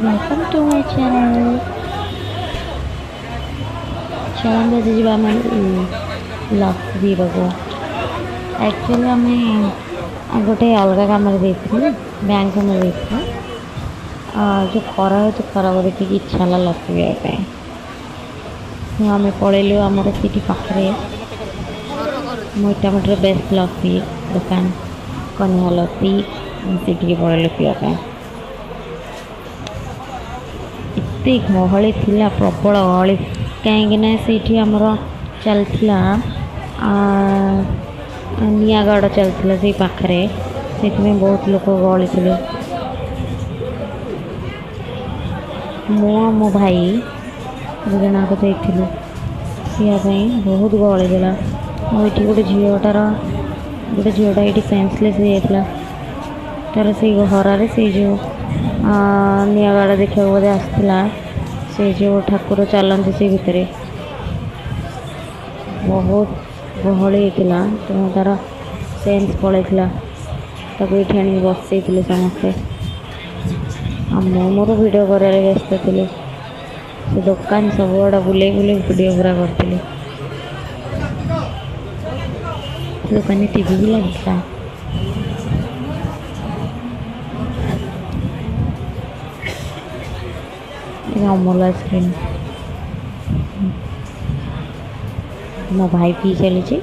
Welcome to my channel. चलन जी आम लस्सी पीवाक actually आम गोटे अलग कम बैंक कम जो खरा हो खरा को देखिए इच्छा है लस्सी पीवाई आम पलैलु आमर सीटी पाखे मोटामोटी बेस्ट लस्सी दुकान कन्या लस्सी सीटी पलैलु पीवाई एते गहली थिला प्रबल गहली कहीं से आमर चलता निगढ़ चलता से पाखे से बहुत लोग गहली थे। मो मो भाई दुजनाक जाइलु पीवाई बहुत गहली देला ये गोटे झीटार ये सेंसलेस हो जाता तार से घरारे से जो निगढ़ देखा बोधे आसला से जो ठाकुर चलती से भितर बहुत गहली होता तेणु तार सेन्स पलैला ये आनी बसई समस्ते मोर वीडियो कर व्यस्त थी से दुकान सब गुड़ा बुले बुले वीडियो पूरा करी दुकान टीवी भी लगा अमूल आइसक्रीम मो भाई पी चली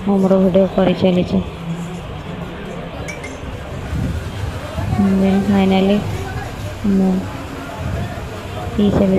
मोर वीडियो कर चली फाइनाली पी चली।